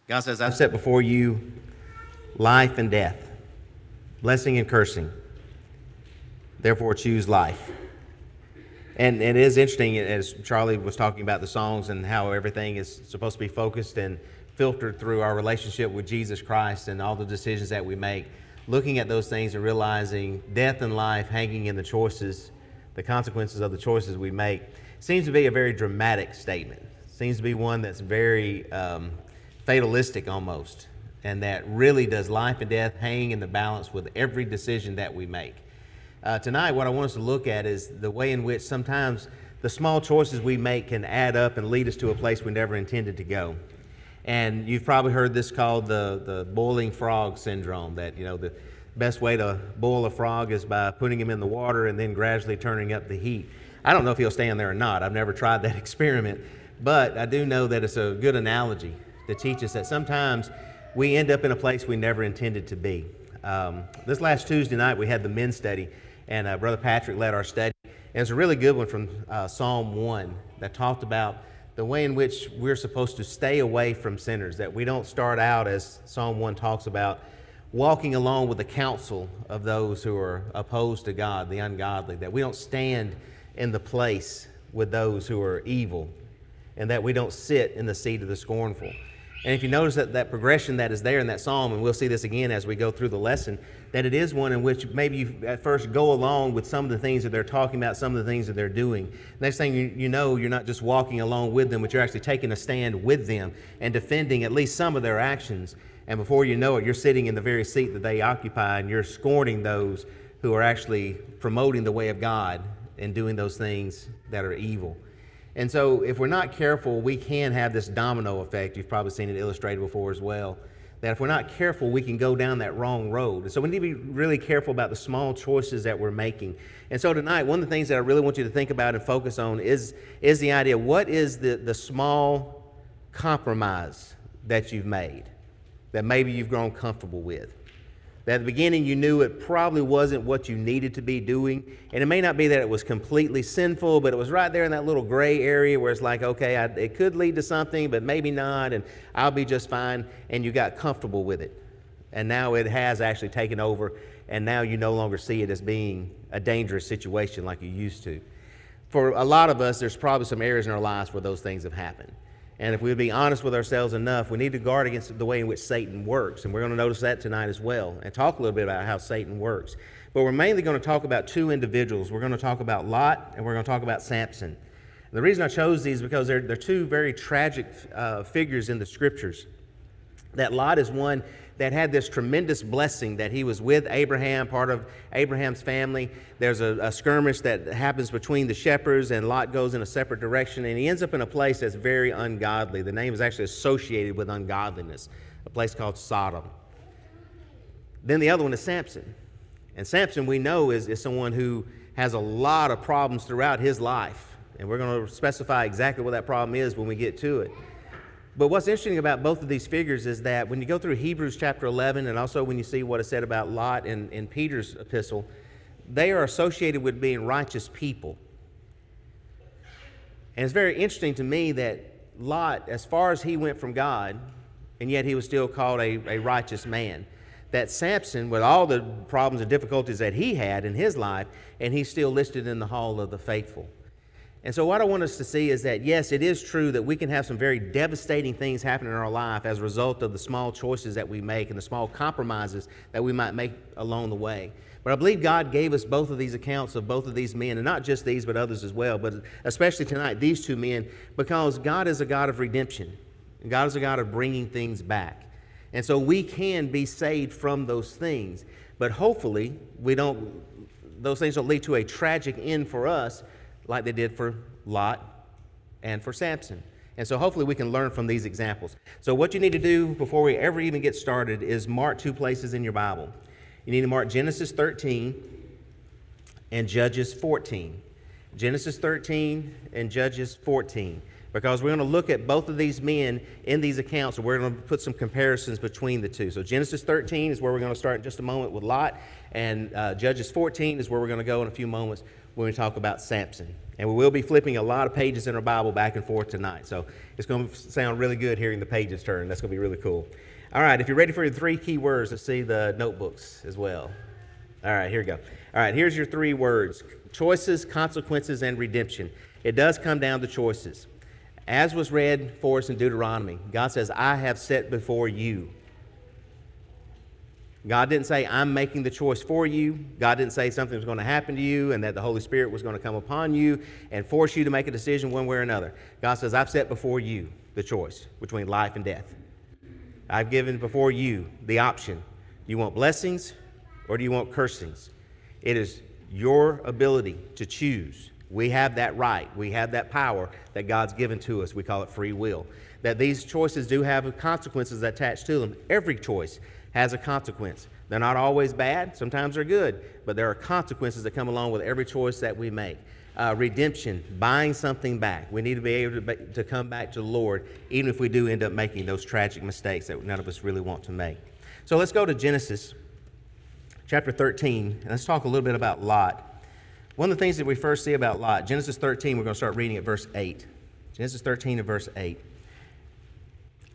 God says, I've set before you life and death, blessing and cursing. Therefore, choose life. And it is interesting, as Charlie was talking about the songs and how everything is supposed to be focused and filtered through our relationship with Jesus Christ and all the decisions that we make, looking at those things and realizing death and life hanging in the choices, the consequences of the choices we make, seems to be a very dramatic statement. Seems to be one that's very fatalistic almost, and that really does life and death hang in the balance with every decision that we make. Tonight, what I want us to look at is the way in which sometimes the small choices we make can add up and lead us to a place we never intended to go. And you've probably heard this called the boiling frog syndrome, that, the best way to boil a frog is by putting him in the water and then gradually turning up the heat. I don't know if he'll stay in there or not. I've never tried that experiment, but I do know that it's a good analogy to teach us that sometimes we end up in a place we never intended to be. This last Tuesday night, we had the men's study, and Brother Patrick led our study. And it's a really good one from Psalm 1 that talked about the way in which we're supposed to stay away from sinners, that we don't start out, as Psalm 1 talks about, walking along with the counsel of those who are opposed to God, the ungodly, that we don't stand in the place with those who are evil, and that we don't sit in the seat of the scornful. And if you notice that progression that is there in that psalm, and we'll see this again as we go through the lesson, that it is one in which maybe you at first go along with some of the things that they're talking about, some of the things that they're doing. Next thing you know, you're not just walking along with them, but you're actually taking a stand with them and defending at least some of their actions. And before you know it, you're sitting in the very seat that they occupy, and you're scorning those who are actually promoting the way of God and doing those things that are evil. And so if we're not careful, we can have this domino effect. You've probably seen it illustrated before as well, that if we're not careful, we can go down that wrong road. And so we need to be really careful about the small choices that we're making. And so tonight, one of the things that I really want you to think about and focus on is the idea, what is the small compromise that you've made, that maybe you've grown comfortable with? That at the beginning you knew it probably wasn't what you needed to be doing. And it may not be that it was completely sinful, but it was right there in that little gray area where it's like, okay, it could lead to something, but maybe not, and I'll be just fine. And you got comfortable with it. And now it has actually taken over, and now you no longer see it as being a dangerous situation like you used to. For a lot of us, there's probably some areas in our lives where those things have happened. And if we would be honest with ourselves enough, we need to guard against the way in which Satan works. And we're going to notice that tonight as well and talk a little bit about how Satan works. But we're mainly going to talk about two individuals. We're going to talk about Lot, and we're going to talk about Samson. And the reason I chose these is because they're two very tragic figures in the Scriptures. That Lot is one that had this tremendous blessing, that he was with Abraham, part of Abraham's family. There's a skirmish that happens between the shepherds, and Lot goes in a separate direction, and he ends up in a place that's very ungodly. The name is actually associated with ungodliness, a place called Sodom. Then the other one is Samson. And Samson, we know, is someone who has a lot of problems throughout his life. And we're going to specify exactly what that problem is when we get to it. But what's interesting about both of these figures is that when you go through Hebrews chapter 11, and also when you see what is said about Lot in Peter's epistle, they are associated with being righteous people. And it's very interesting to me that Lot, as far as he went from God, and yet he was still called a righteous man. That Samson, with all the problems and difficulties that he had in his life, and he's still listed in the hall of the faithful. And so what I want us to see is that, yes, it is true that we can have some very devastating things happen in our life as a result of the small choices that we make and the small compromises that we might make along the way. But I believe God gave us both of these accounts of both of these men, and not just these, but others as well, but especially tonight, these two men, because God is a God of redemption. And God is a God of bringing things back. And so we can be saved from those things. But hopefully, those things don't lead to a tragic end for us, like they did for Lot and for Samson. And so hopefully we can learn from these examples. So what you need to do before we ever even get started is mark two places in your Bible. You need to mark Genesis 13 and Judges 14. Genesis 13 and Judges 14. Because we're going to look at both of these men in these accounts, and we're going to put some comparisons between the two. So Genesis 13 is where we're going to start in just a moment with Lot, and Judges 14 is where we're going to go in a few moments when we talk about Samson. And we will be flipping a lot of pages in our Bible back and forth tonight. So it's going to sound really good hearing the pages turn. That's going to be really cool. All right, if you're ready for your 3 key words, let's see the notebooks as well. All right, here we go. All right, here's your 3 words: choices, consequences, and redemption. It does come down to choices. As was read for us in Deuteronomy, God says, I have set before you. God didn't say, I'm making the choice for you. God didn't say something was going to happen to you and that the Holy Spirit was going to come upon you and force you to make a decision one way or another. God says, I've set before you the choice between life and death. I've given before you the option. Do you want blessings or do you want cursings? It is your ability to choose. We have that right. We have that power that God's given to us. We call it free will. That these choices do have consequences attached to them. Every choice has a consequence. They're not always bad. Sometimes they're good. But there are consequences that come along with every choice that we make. Redemption, buying something back. We need to be able to come back to the Lord, even if we do end up making those tragic mistakes that none of us really want to make. So let's go to Genesis chapter 13, and let's talk a little bit about Lot. One of the things that we first see about Lot, Genesis 13, we're going to start reading at verse 8. Genesis 13 and verse 8.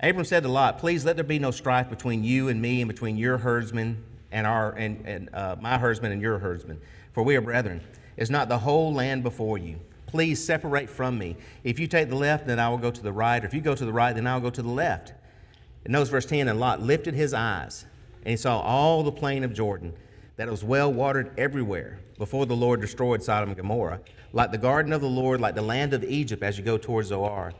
Abram said to Lot, please let there be no strife between you and me and between your herdsmen and my herdsmen and your herdsmen, for we are brethren. Is not the whole land before you? Please separate from me. If you take the left, then I will go to the right, or if you go to the right, then I will go to the left. And notice verse 10, and Lot lifted his eyes, and he saw all the plain of Jordan, that it was well watered everywhere, before the Lord destroyed Sodom and Gomorrah, like the garden of the Lord, like the land of Egypt as you go towards Zoar.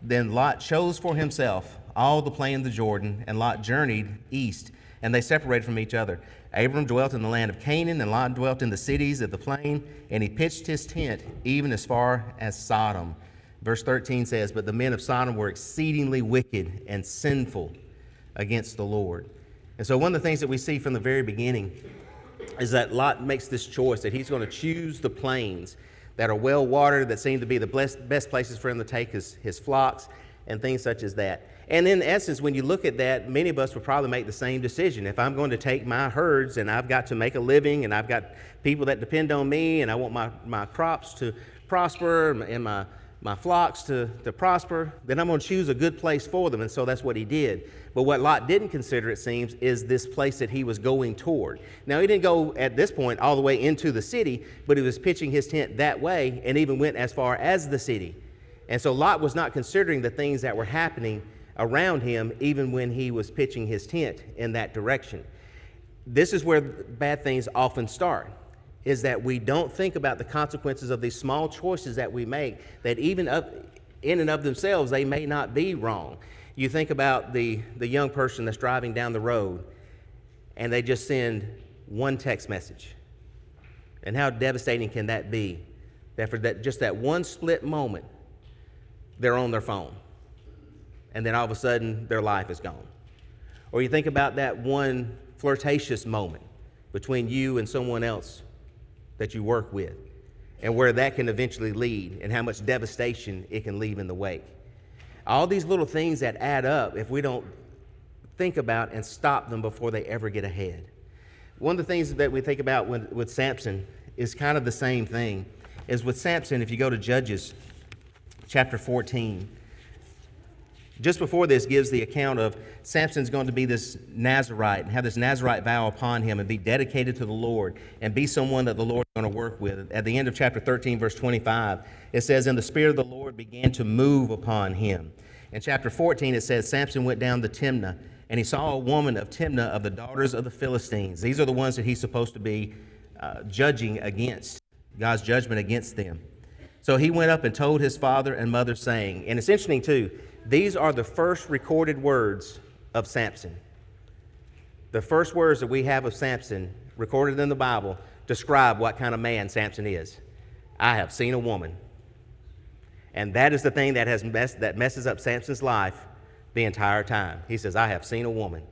Then Lot chose for himself all the plain of the Jordan, and Lot journeyed east, and they separated from each other. Abram dwelt in the land of Canaan, and Lot dwelt in the cities of the plain, and he pitched his tent even as far as Sodom. Verse 13 says, but the men of Sodom were exceedingly wicked and sinful against the Lord. And so one of the things that we see from the very beginning is that Lot makes this choice that he's going to choose the plains that are well watered, that seem to be the best places for him to take his flocks and things such as that. And in essence, when you look at that, many of us would probably make the same decision. If I'm going to take my herds and I've got to make a living and I've got people that depend on me and I want my crops to prosper and my flocks to prosper, then I'm going to choose a good place for them. And so that's what he did. But what Lot didn't consider, it seems, is this place that he was going toward. Now, he didn't go at this point all the way into the city, but he was pitching his tent that way and even went as far as the city. And so Lot was not considering the things that were happening around him, even when he was pitching his tent in that direction. This is where bad things often start, is that we don't think about the consequences of these small choices that we make, that even in and of themselves, they may not be wrong. You think about the young person that's driving down the road, and they just send one text message. And how devastating can that be? That for just that one split moment, they're on their phone. And then all of a sudden, their life is gone. Or you think about that one flirtatious moment between you and someone else that you work with, and where that can eventually lead, and how much devastation it can leave in the wake. All these little things that add up if we don't think about and stop them before they ever get ahead. One of the things that we think about with Samson is kind of the same thing. Is with Samson, if you go to Judges chapter 14, just before this gives the account of Samson's going to be this Nazirite and have this Nazirite vow upon him and be dedicated to the Lord and be someone that the Lord is going to work with. At the end of chapter 13, verse 25, it says, and the Spirit of the Lord began to move upon him. In chapter 14, it says, Samson went down to Timnah, and he saw a woman of Timnah of the daughters of the Philistines. These are the ones that he's supposed to be judging against, God's judgment against them. So he went up and told his father and mother, saying, and it's interesting too, these are the first recorded words of Samson. The first words that we have of Samson recorded in the Bible describe what kind of man Samson is. I have seen a woman. And that is the thing that messes up Samson's life the entire time. He says, I have seen a woman.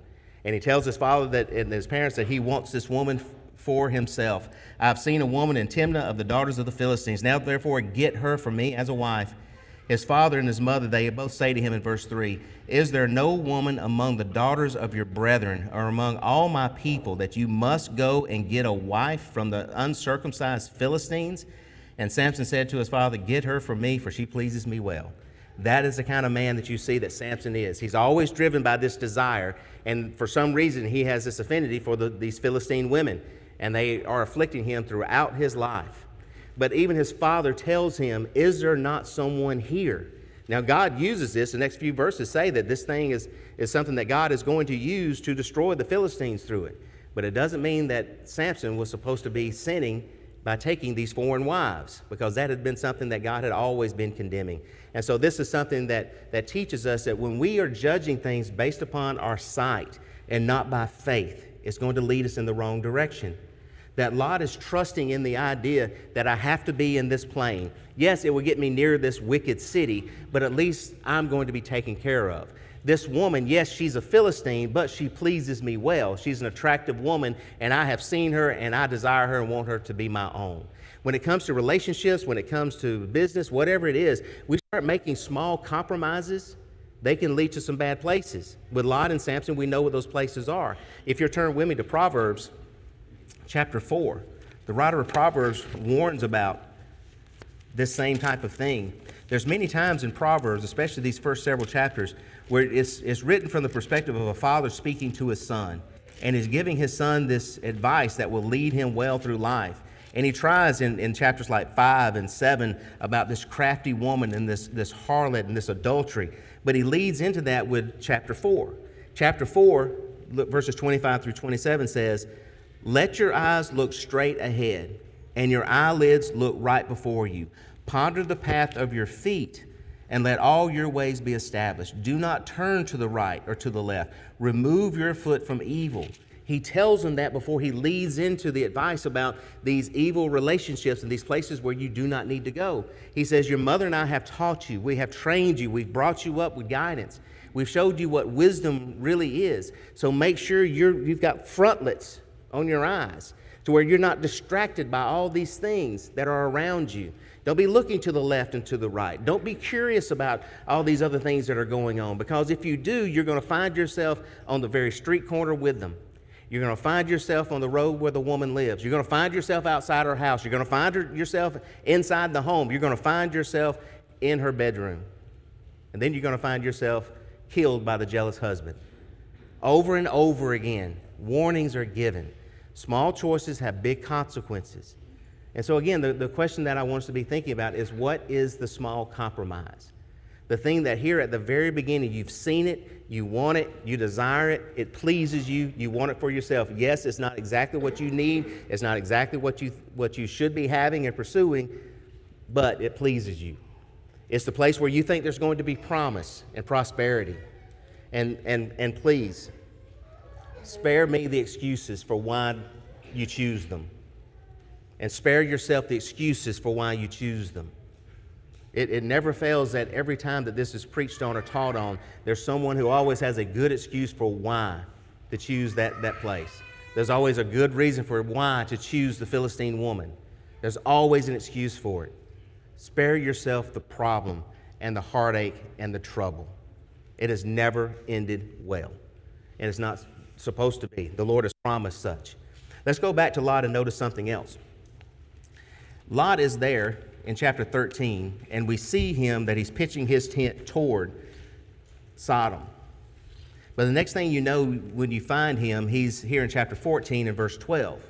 And he tells his father and his parents that he wants this woman for himself. I've seen a woman in Timnah of the daughters of the Philistines. Now therefore get her for me as a wife. His father and his mother, they both say to him in verse 3, is there no woman among the daughters of your brethren or among all my people that you must go and get a wife from the uncircumcised Philistines? And Samson said to his father, "Get her from me, for she pleases me well." That is the kind of man that you see that Samson is. He's always driven by this desire, and for some reason he has this affinity for these Philistine women, and they are afflicting him throughout his life. But even his father tells him, "Is there not someone here?" Now God uses this. The next few verses say that this thing is something that God is going to use to destroy the Philistines through it. But it doesn't mean that Samson was supposed to be sinning by taking these foreign wives, because that had been something that God had always been condemning. And so this is something that teaches us that when we are judging things based upon our sight and not by faith, it's going to lead us in the wrong direction. That Lot is trusting in the idea that I have to be in this plane. Yes, it will get me near this wicked city, but at least I'm going to be taken care of. This woman, yes, she's a Philistine, but she pleases me well. She's an attractive woman, and I have seen her, and I desire her and want her to be my own. When it comes to relationships, when it comes to business, whatever it is, we start making small compromises. They can lead to some bad places. With Lot and Samson, we know what those places are. If you turn with me to Proverbs chapter 4, the writer of Proverbs warns about this same type of thing. There's many times in Proverbs, especially these first several chapters, where it's written from the perspective of a father speaking to his son, and is giving his son this advice that will lead him well through life. And he tries in chapters like 5 and 7 about this crafty woman and this harlot and this adultery. But he leads into that with chapter 4. Chapter 4, verses 25 through 27 says, "Let your eyes look straight ahead, and your eyelids look right before you. Ponder the path of your feet, and let all your ways be established. Do not turn to the right or to the left. Remove your foot from evil." He tells them that before he leads into the advice about these evil relationships and these places where you do not need to go. He says, "Your mother and I have taught you. We have trained you. We've brought you up with guidance. We've showed you what wisdom really is. So make sure you've got frontlets on your eyes to where you're not distracted by all these things that are around you. Don't be looking to the left and to the right. Don't be curious about all these other things that are going on, because if you do, you're going to find yourself on the very street corner with them. You're going to find yourself on the road where the woman lives. You're going to find yourself outside her house. You're going to find yourself inside the home. You're going to find yourself in her bedroom. And then you're going to find yourself killed by the jealous husband. Over and over again, warnings are given. Small choices have big consequences. And so again, the question that I want us to be thinking about is, what is the small compromise? The thing that here at the very beginning, you've seen it, you want it, you desire it, it pleases you, you want it for yourself. Yes, it's not exactly what you need, it's not exactly what you should be having and pursuing, but it pleases you. It's the place where you think there's going to be promise and prosperity. And please, spare me the excuses for why you choose them. And spare yourself the excuses for why you choose them. It never fails that every time that this is preached on or taught on, there's someone who always has a good excuse for why to choose that place. There's always a good reason for why to choose the Philistine woman. There's always an excuse for it. Spare yourself the problem and the heartache and the trouble. It has never ended well, and it's not supposed to be. The Lord has promised such. Let's go back to Lot and notice something else. Lot is there in chapter 13, and we see him that he's pitching his tent toward Sodom. But the next thing you know, when you find him, he's here in chapter 14 and verse 12.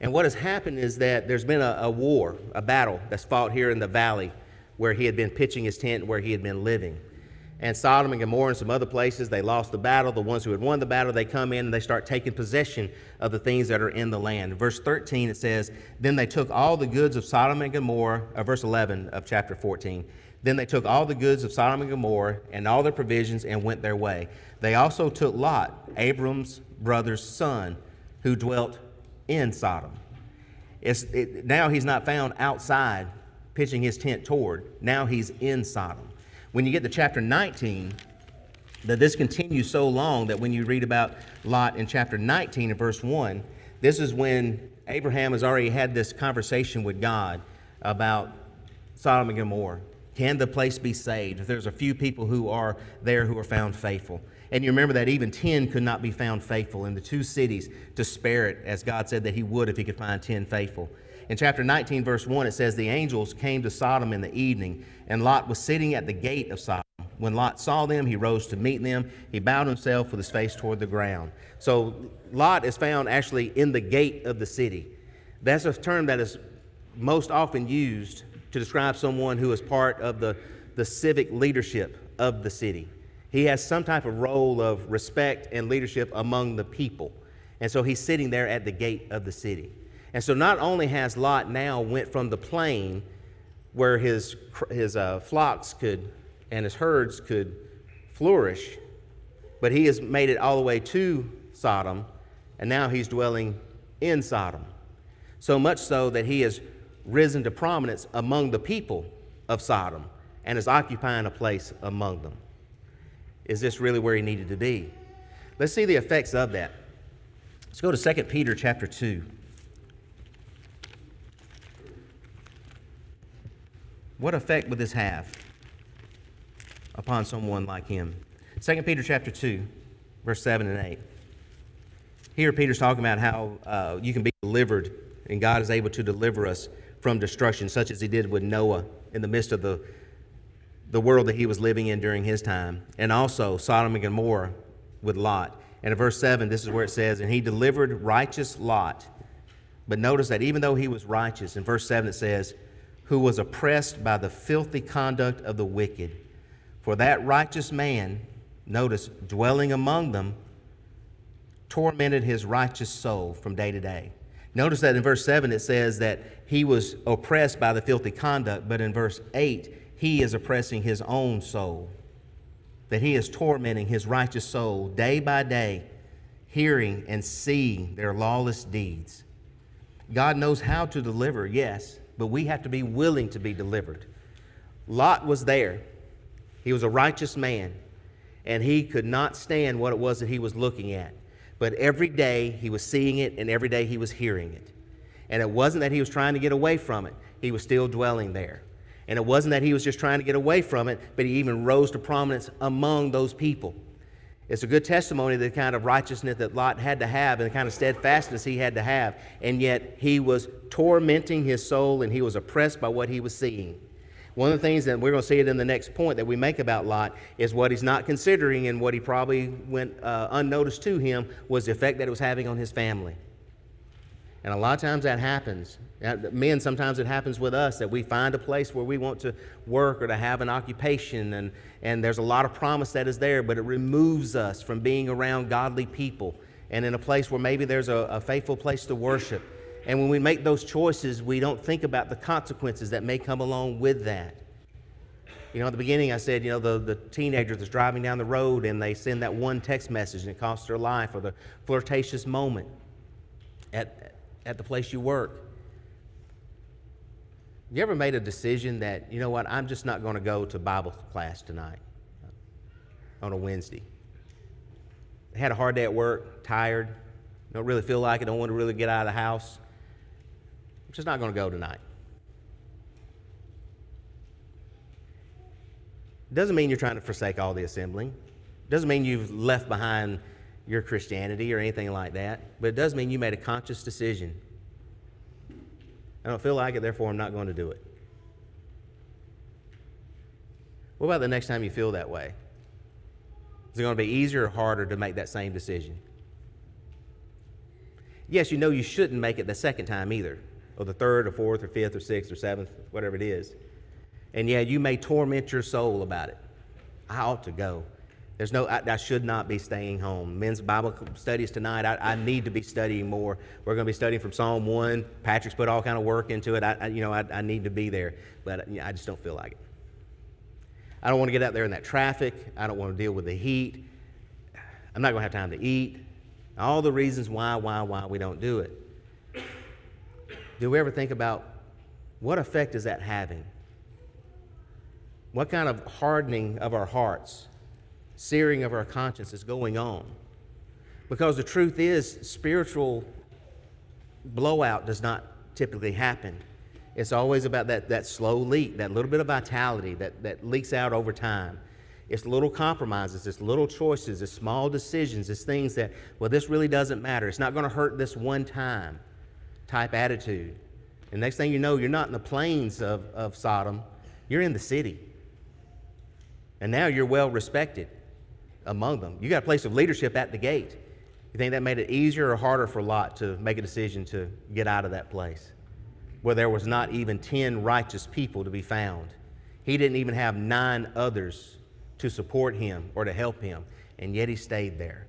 And what has happened is that there's been a war, a battle that's fought here in the valley where he had been pitching his tent, where he had been living. And Sodom and Gomorrah and some other places, they lost the battle. The ones who had won the battle, they come in and they start taking possession of the things that are in the land. Verse 13, it says, "Then they took all the goods of Sodom and Gomorrah," verse 11 of chapter 14. "Then they took all the goods of Sodom and Gomorrah and all their provisions and went their way. They also took Lot, Abram's brother's son, who dwelt in Sodom." Now he's not found outside pitching his tent toward. Now he's in Sodom. When you get to chapter 19, that this continues so long that when you read about Lot in chapter 19 and verse 1, this is when Abraham has already had this conversation with God about Sodom and Gomorrah. Can the place be saved? If there's a few people who are there who are found faithful. And you remember that even 10 could not be found faithful in the two cities to spare it, as God said that he would if he could find 10 faithful. In chapter 19, verse 1, it says, the angels came to Sodom in the evening, and Lot was sitting at the gate of Sodom. When Lot saw them, he rose to meet them. He bowed himself with his face toward the ground. So Lot is found actually in the gate of the city. That's a term that is most often used to describe someone who is part of the civic leadership of the city. He has some type of role of respect and leadership among the people. And so he's sitting there at the gate of the city. And so not only has Lot now went from the plain where his flocks could and his herds could flourish, but he has made it all the way to Sodom, and now he's dwelling in Sodom. So much so that he has risen to prominence among the people of Sodom and is occupying a place among them. Is this really where he needed to be? Let's see the effects of that. Let's go to 2 Peter chapter 2. What effect would this have upon someone like him? 2 Peter chapter 2, verse 7 and 8. Here Peter's talking about how you can be delivered, and God is able to deliver us from destruction, such as he did with Noah in the midst of the world that he was living in during his time, and also Sodom and Gomorrah with Lot. And in verse 7, this is where it says, and he delivered righteous Lot. But notice that even though he was righteous, in verse 7 it says, who was oppressed by the filthy conduct of the wicked. For that righteous man, notice, dwelling among them, tormented his righteous soul from day to day. Notice that in verse 7 it says that he was oppressed by the filthy conduct, but in verse 8, he is oppressing his own soul, that he is tormenting his righteous soul day by day, hearing and seeing their lawless deeds. God knows how to deliver, yes, but we have to be willing to be delivered. Lot was there. He was a righteous man, and he could not stand what it was that he was looking at. But every day he was seeing it, and every day he was hearing it. And it wasn't that he was trying to get away from it. He was still dwelling there. And it wasn't that he was just trying to get away from it, but he even rose to prominence among those people. It's a good testimony of the kind of righteousness that Lot had to have and the kind of steadfastness he had to have. And yet he was tormenting his soul, and he was oppressed by what he was seeing. One of the things that we're going to see it in the next point that we make about Lot is what he's not considering, and what he probably went unnoticed to him was the effect that it was having on his family. And a lot of times that happens. Men, sometimes it happens with us that we find a place where we want to work or to have an occupation, and there's a lot of promise that is there, but it removes us from being around godly people and in a place where maybe there's a faithful place to worship. And when we make those choices, we don't think about the consequences that may come along with that. You know, at the beginning I said, you know, the teenager that's driving down the road and they send that one text message and it costs their life, or the flirtatious moment at the place you work. You ever made a decision that, you know what, I'm just not going to go to Bible class tonight on a Wednesday? Had a hard day at work, tired, don't really feel like it, don't want to really get out of the house. I'm just not going to go tonight. Doesn't mean you're trying to forsake all the assembling. Doesn't mean you've left behind your Christianity or anything like that, but it does mean you made a conscious decision. I don't feel like it, therefore I'm not going to do it. What about the next time you feel that way? Is it going to be easier or harder to make that same decision? Yes, you know you shouldn't make it the second time either, or the third or fourth or fifth or sixth or seventh, whatever it is. And yeah, you may torment your soul about it. I ought to go. I should not be staying home. Men's Bible studies tonight, I need to be studying more. We're going to be studying from Psalm 1. Patrick's put all kind of work into it. I need to be there, but I just don't feel like it. I don't want to get out there in that traffic. I don't want to deal with the heat. I'm not going to have time to eat. All the reasons why we don't do it. Do we ever think about what effect is that having? What kind of hardening of our hearts, searing of our conscience is going on? Because the truth is, spiritual blowout does not typically happen. It's always about that slow leak, that little bit of vitality that leaks out over time. It's little compromises, it's little choices, it's small decisions, it's things that, well, this really doesn't matter. It's not going to hurt this one time type attitude. And next thing you know, you're not in the plains of Sodom, you're in the city. And now you're well respected among them. You got a place of leadership at the gate. You think that made it easier or harder for Lot to make a decision to get out of that place, where there was not even 10 righteous people to be found? He didn't even have 9 others to support him or to help him, and yet he stayed there.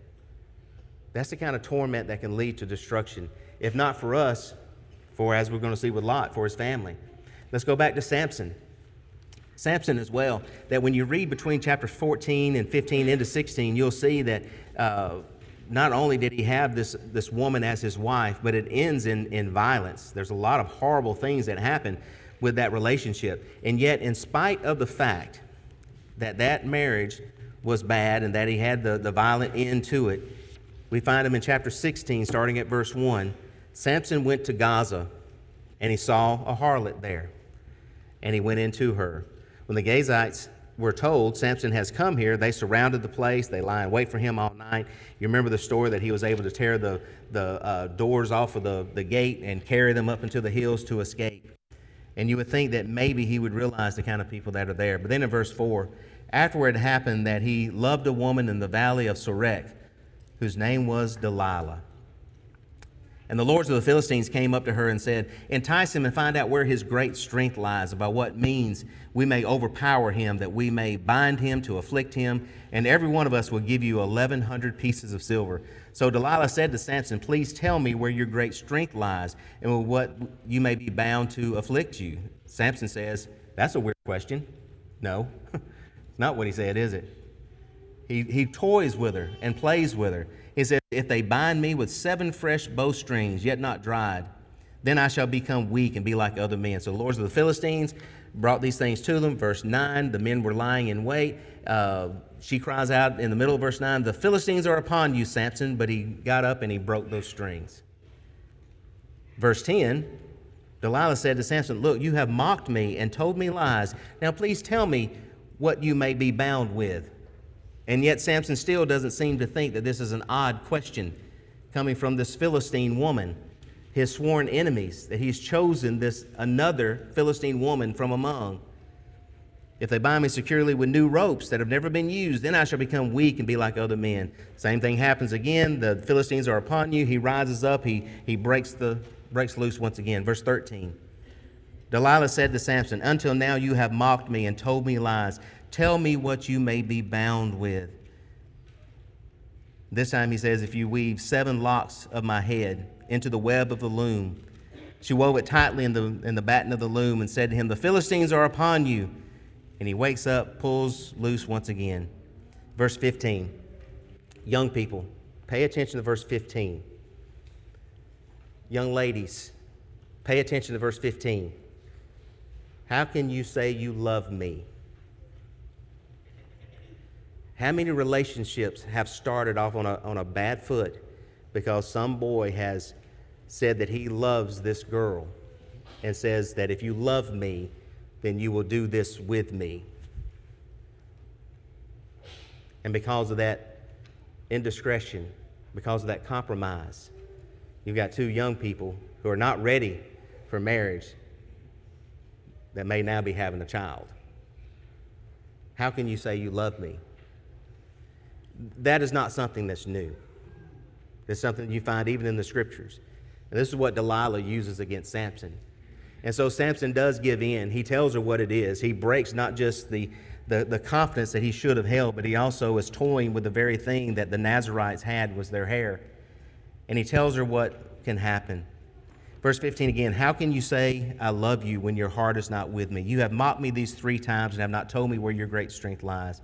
That's the kind of torment that can lead to destruction, if not for us, for, as we're going to see with Lot, for his family. Let's go back to Samson. Samson as well, that when you read between chapter 14 and 15 into 16, you'll see that not only did he have this woman as his wife, but it ends in violence. There's a lot of horrible things that happen with that relationship. And yet, in spite of the fact that that marriage was bad and that he had the violent end to it, we find him in chapter 16, starting at verse 1. Samson went to Gaza, and he saw a harlot there, and he went into her. When the Gazites were told, Samson has come here, they surrounded the place. They lie in wait for him all night. You remember the story that he was able to tear the doors off of the gate and carry them up into the hills to escape. And you would think that maybe he would realize the kind of people that are there. But then in verse 4, afterward it happened that he loved a woman in the valley of Sorek, whose name was Delilah. And the lords of the Philistines came up to her and said, entice him and find out where his great strength lies, by what means we may overpower him, that we may bind him to afflict him, and every one of us will give you 1,100 pieces of silver. So Delilah said to Samson, please tell me where your great strength lies, and with what you may be bound to afflict you. Samson says, that's a weird question. No, it's not what he said, is it? He toys with her and plays with her. He said, if they bind me with 7 fresh bowstrings, yet not dried, then I shall become weak and be like other men. So the lords of the Philistines brought these things to them. Verse 9, the men were lying in wait. She cries out in the middle of verse 9, the Philistines are upon you, Samson. But he got up and he broke those strings. Verse 10, Delilah said to Samson, look, you have mocked me and told me lies. Now please tell me what you may be bound with. And yet Samson still doesn't seem to think that this is an odd question coming from this Philistine woman, his sworn enemies, that he's chosen this another Philistine woman from among. If they bind me securely with new ropes that have never been used, then I shall become weak and be like other men. Same thing happens again. The Philistines are upon you. He rises up. He breaks loose once again. Verse 13. Delilah said to Samson, until now you have mocked me and told me lies. Tell me what you may be bound with. This time he says, if you weave 7 locks of my head into the web of the loom. She wove it tightly in the batten of the loom and said to him, the Philistines are upon you. And he wakes up, pulls loose once again. Verse 15. Young people, pay attention to verse 15. Young ladies, pay attention to verse 15. How can you say you love me? How many relationships have started off on a bad foot because some boy has said that he loves this girl and says that if you love me, then you will do this with me. And because of that indiscretion, because of that compromise, you've got 2 young people who are not ready for marriage that may now be having a child. How can you say you love me? That is not something that's new. It's something you find even in the scriptures. And this is what Delilah uses against Samson. And so Samson does give in. He tells her what it is. He breaks not just the confidence that he should have held, but he also is toying with the very thing that the Nazarites had, was their hair. And he tells her what can happen. Verse 15 again, how can you say I love you when your heart is not with me? You have mocked me these 3 times and have not told me where your great strength lies.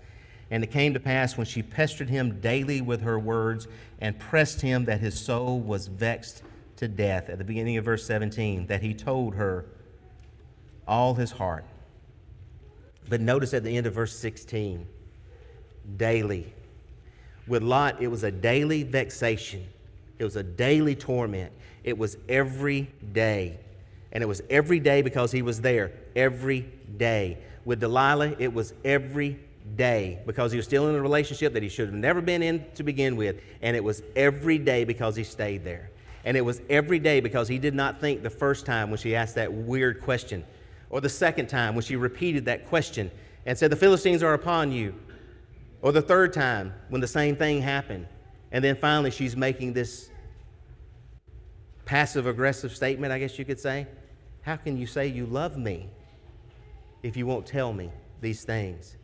And it came to pass when she pestered him daily with her words and pressed him that his soul was vexed to death. At the beginning of verse 17, that he told her all his heart. But notice at the end of verse 16, daily. With Lot, it was a daily vexation. It was a daily torment. It was every day. And it was every day because he was there. Every day. With Delilah, it was every day because he was still in a relationship that he should have never been in to begin with. And it was every day because he stayed there. And it was every day, because he did not think the first time when she asked that weird question, or the second time when she repeated that question and said, the Philistines are upon you, or the third time when the same thing happened. And then finally she's making this passive-aggressive statement, I guess you could say. How can you say you love me if you won't tell me these things?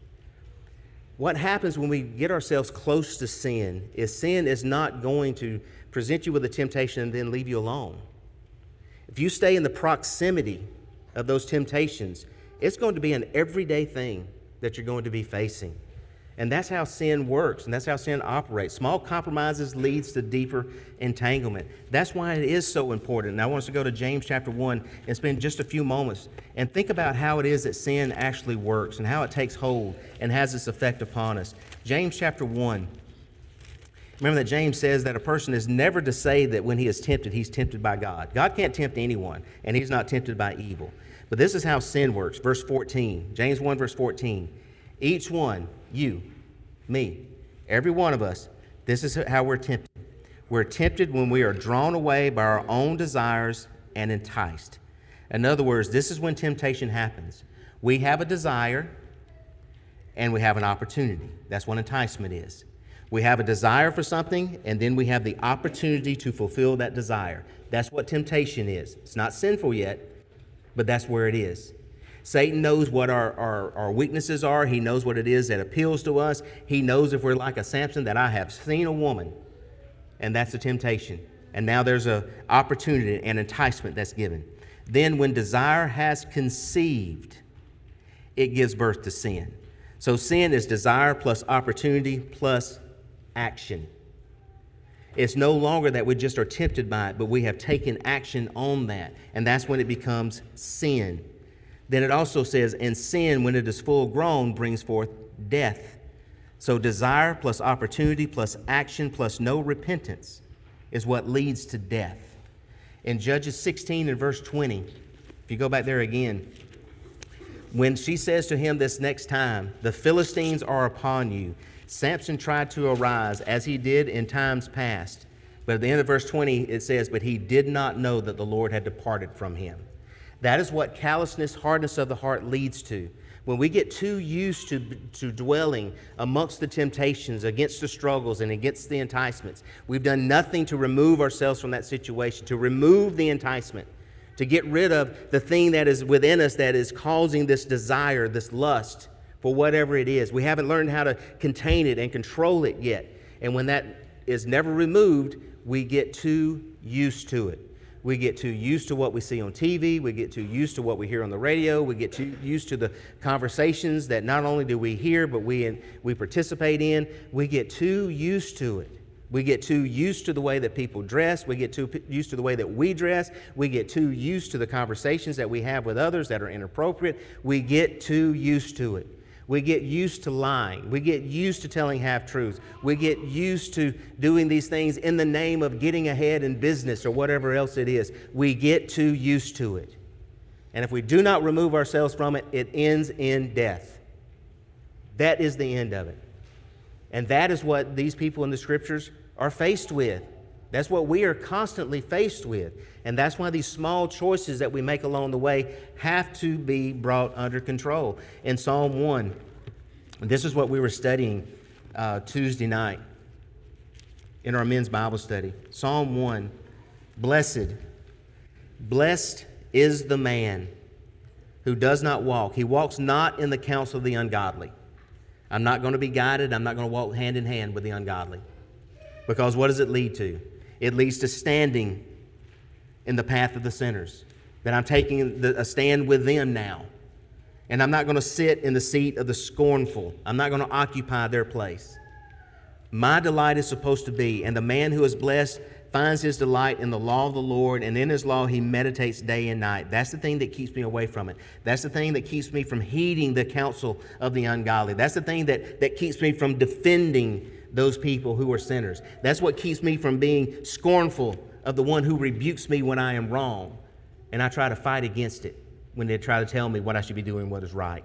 What happens when we get ourselves close to sin is not going to present you with a temptation and then leave you alone. If you stay in the proximity of those temptations, it's going to be an everyday thing that you're going to be facing. And that's how sin works, and that's how sin operates. Small compromises leads to deeper entanglement. That's why it is so important. And I want us to go to James chapter 1 and spend just a few moments and think about how it is that sin actually works and how it takes hold and has its effect upon us. James chapter 1. Remember that James says that a person is never to say that when he is tempted, he's tempted by God. God can't tempt anyone, and he's not tempted by evil. But this is how sin works. Verse 14, James 1, verse 14. Each one, you, me, every one of us, this is how we're tempted. We're tempted when we are drawn away by our own desires and enticed. In other words, this is when temptation happens. We have a desire and we have an opportunity. That's what enticement is. We have a desire for something, and then we have the opportunity to fulfill that desire. That's what temptation is. It's not sinful yet, but that's where it is. Satan knows what our weaknesses are. He knows what it is that appeals to us. He knows if we're like a Samson, that I have seen a woman, and that's a temptation. And now there's an opportunity and enticement that's given. Then when desire has conceived, it gives birth to sin. So sin is desire plus opportunity plus action. It's no longer that we just are tempted by it, but we have taken action on that. And that's when it becomes sin. Then it also says, and sin, when it is full grown, brings forth death. So desire plus opportunity plus action plus no repentance is what leads to death. In Judges 16 and verse 20, if you go back there again, when she says to him this next time, the Philistines are upon you, Samson tried to arise as he did in times past. But at the end of verse 20, it says, but he did not know that the Lord had departed from him. That is what callousness, hardness of the heart leads to. When we get too used to dwelling amongst the temptations, against the struggles, and against the enticements, we've done nothing to remove ourselves from that situation, to remove the enticement, to get rid of the thing that is within us that is causing this desire, this lust for whatever it is. We haven't learned how to contain it and control it yet. And when that is never removed, we get too used to it. We get too used to what we see on TV. We get too used to what we hear on the radio. We get too used to the conversations that not only do we hear, but we participate in. We get too used to it. We get too used to the way that people dress. We get too used to the way that we dress. We get too used to the conversations that we have with others that are inappropriate. We get too used to it. We get used to lying. We get used to telling half-truths. We get used to doing these things in the name of getting ahead in business or whatever else it is. We get too used to it. And if we do not remove ourselves from it, it ends in death. That is the end of it. And that is what these people in the Scriptures are faced with. That's what we are constantly faced with. And that's why these small choices that we make along the way have to be brought under control. In Psalm 1, this is what we were studying Tuesday night in our men's Bible study. Psalm 1, blessed is the man who does not walk. He walks not in the counsel of the ungodly. I'm not going to be guided. I'm not going to walk hand in hand with the ungodly. Because what does it lead to? It leads to standing in the path of the sinners. That I'm taking a stand with them now. And I'm not going to sit in the seat of the scornful. I'm not going to occupy their place. My delight is supposed to be, and the man who is blessed finds his delight in the law of the Lord, and in his law he meditates day and night. That's the thing that keeps me away from it. That's the thing that keeps me from heeding the counsel of the ungodly. That's the thing that keeps me from defending those people who are sinners. That's what keeps me from being scornful of the one who rebukes me when I am wrong, and I try to fight against it when they try to tell me what I should be doing, what is right.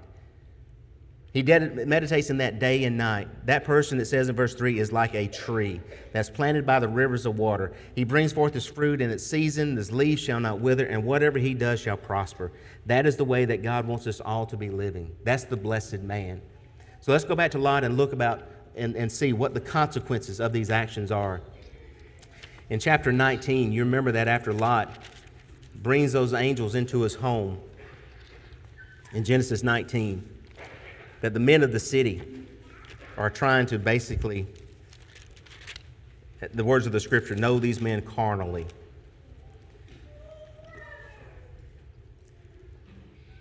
He meditates in that day and night. That person, it says in verse 3, is like a tree that's planted by the rivers of water. He brings forth his fruit in its season. His leaves shall not wither, and whatever he does shall prosper. That is the way that God wants us all to be living. That's the blessed man. So let's go back to Lot and look about and see what the consequences of these actions are. In chapter 19, you remember that after Lot brings those angels into his home, in Genesis 19, that the men of the city are trying to basically, the words of the scripture, know these men carnally.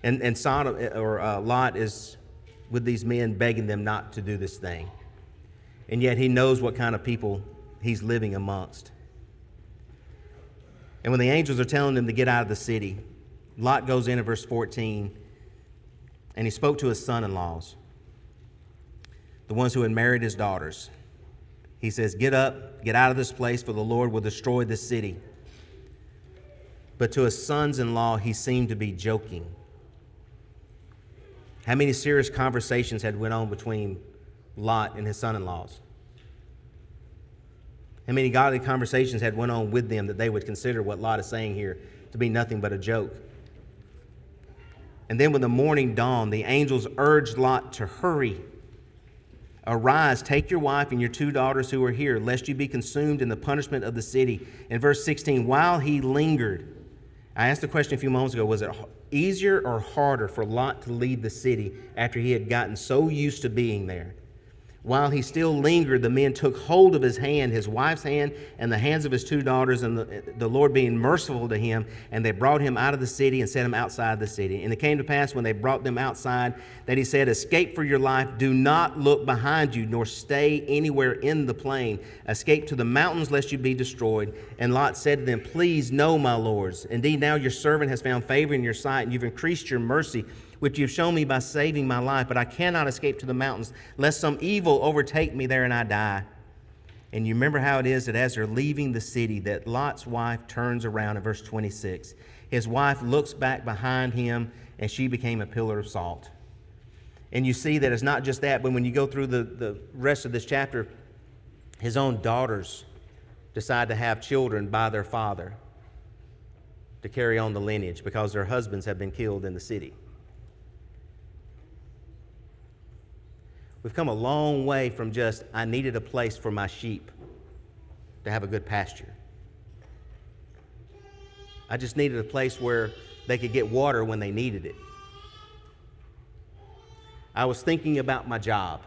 And Sodom, or Lot is with these men begging them not to do this thing. And yet he knows what kind of people he's living amongst. And when the angels are telling him to get out of the city, Lot goes in verse 14, and he spoke to his son-in-laws, the ones who had married his daughters. He says, get up, get out of this place, for the Lord will destroy this city. But to his sons-in-law, he seemed to be joking. How many serious conversations had went on between Lot and his son-in-laws? How many godly conversations had went on with them that they would consider what Lot is saying here to be nothing but a joke? And then when the morning dawned, the angels urged Lot to hurry. Arise, take your wife and your 2 daughters who are here, lest you be consumed in the punishment of the city. In verse 16, while he lingered, I asked the question a few moments ago, was it easier or harder for Lot to leave the city after he had gotten so used to being there? While he still lingered, the men took hold of his hand, his wife's hand, and the hands of his 2 daughters, and the Lord being merciful to him, and they brought him out of the city and set him outside the city. And it came to pass when they brought them outside that he said, escape for your life, do not look behind you, nor stay anywhere in the plain. Escape to the mountains, lest you be destroyed. And Lot said to them, please no, my lords. Indeed, now your servant has found favor in your sight, and you've increased your mercy, which you've shown me by saving my life, but I cannot escape to the mountains, lest some evil overtake me there and I die. And you remember how it is that as they're leaving the city, that Lot's wife turns around in verse 26. His wife looks back behind him, and she became a pillar of salt. And you see that it's not just that, but when you go through the rest of this chapter, his own daughters decide to have children by their father to carry on the lineage because their husbands have been killed in the city. We've come a long way from just, I needed a place for my sheep to have a good pasture. I just needed a place where they could get water when they needed it. I was thinking about my job.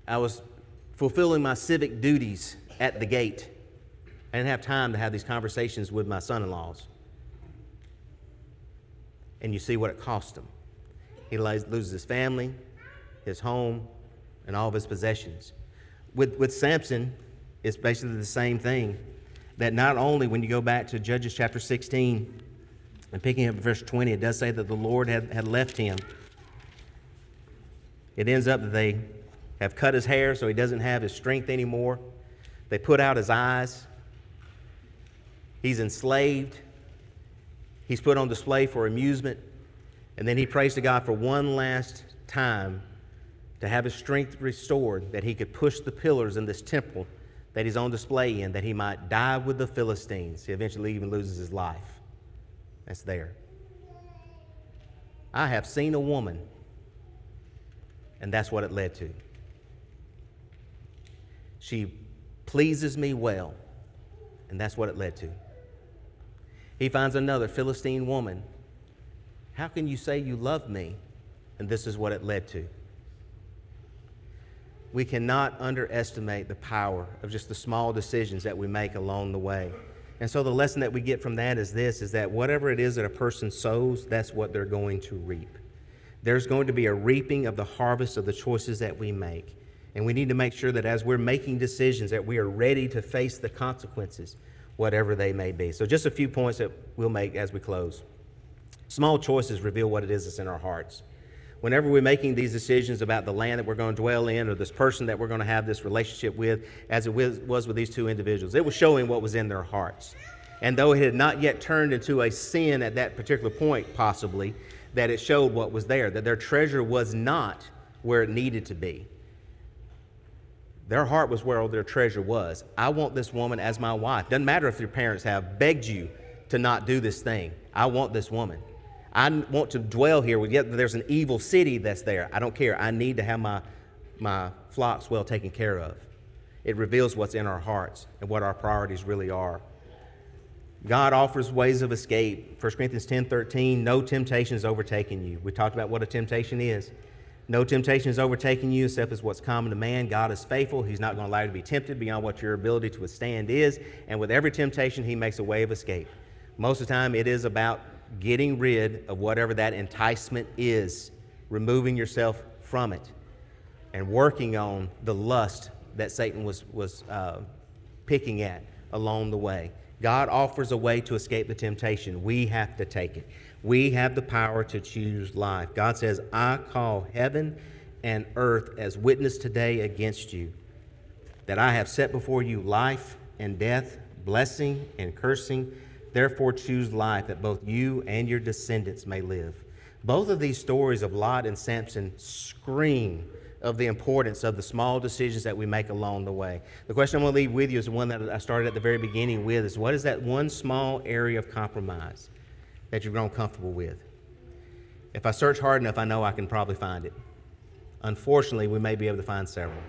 I was fulfilling my civic duties at the gate. I didn't have time to have these conversations with my son-in-laws. And you see what it cost him. He loses his family, his home, and all of his possessions. With Samson, it's basically the same thing. That not only when you go back to Judges chapter 16 and picking up verse 20, it does say that the Lord had left him. It ends up that they have cut his hair so he doesn't have his strength anymore. They put out his eyes. He's enslaved. He's put on display for amusement. And then he prays to God for one last time to have his strength restored, that he could push the pillars in this temple that he's on display in, that he might die with the Philistines. He eventually even loses his life. That's there. I have seen a woman, and that's what it led to. She pleases me well, and that's what it led to. He finds another Philistine woman. How can you say you love me? And this is what it led to. We cannot underestimate the power of just the small decisions that we make along the way. And so the lesson that we get from that is this, is that whatever it is that a person sows, that's what they're going to reap. There's going to be a reaping of the harvest of the choices that we make. And we need to make sure that as we're making decisions, that we are ready to face the consequences, whatever they may be. So just a few points that we'll make as we close. Small choices reveal what it is that's in our hearts. Whenever we're making these decisions about the land that we're going to dwell in or this person that we're going to have this relationship with, as it was with these 2 individuals, it was showing what was in their hearts. And though it had not yet turned into a sin at that particular point, possibly, that it showed what was there, that their treasure was not where it needed to be. Their heart was where all their treasure was. I want this woman as my wife. Doesn't matter if your parents have begged you to not do this thing. I want this woman. I want to dwell here. Yet there's an evil city that's there. I don't care. I need to have my flocks well taken care of. It reveals what's in our hearts and what our priorities really are. God offers ways of escape. 1 Corinthians 10:13, no temptation is overtaking you. We talked about what a temptation is. No temptation is overtaking you except as what's common to man. God is faithful. He's not going to allow you to be tempted beyond what your ability to withstand is. And with every temptation, he makes a way of escape. Most of the time, it is about getting rid of whatever that enticement is, removing yourself from it, and working on the lust that Satan was picking at along the way. God offers a way to escape the temptation. We have to take it. We have the power to choose life. God says, I call heaven and earth as witness today against you, that I have set before you life and death, blessing and cursing. Therefore choose life, that both you and your descendants may live. Both of these stories of Lot and Samson scream of the importance of the small decisions that we make along the way. The question I'm going to leave with you is the one that I started at the very beginning with, is what is that one small area of compromise that you've grown comfortable with? If I search hard enough, I know I can probably find it. Unfortunately, we may be able to find several.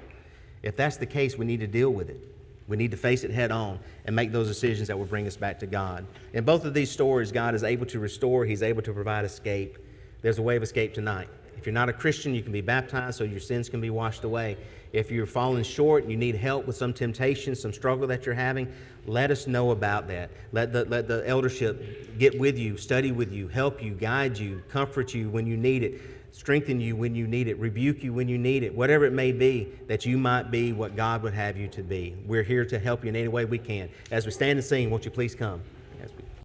If that's the case, we need to deal with it. We need to face it head on and make those decisions that will bring us back to God. In both of these stories, God is able to restore. He's able to provide escape. There's a way of escape tonight. If you're not a Christian, you can be baptized so your sins can be washed away. If you're falling short and you need help with some temptation, some struggle that you're having, let us know about that. Let the eldership get with you, study with you, help you, guide you, comfort you when you need it, strengthen you when you need it, rebuke you when you need it, whatever it may be, that you might be what God would have you to be. We're here to help you in any way we can. As we stand and sing, won't you please come?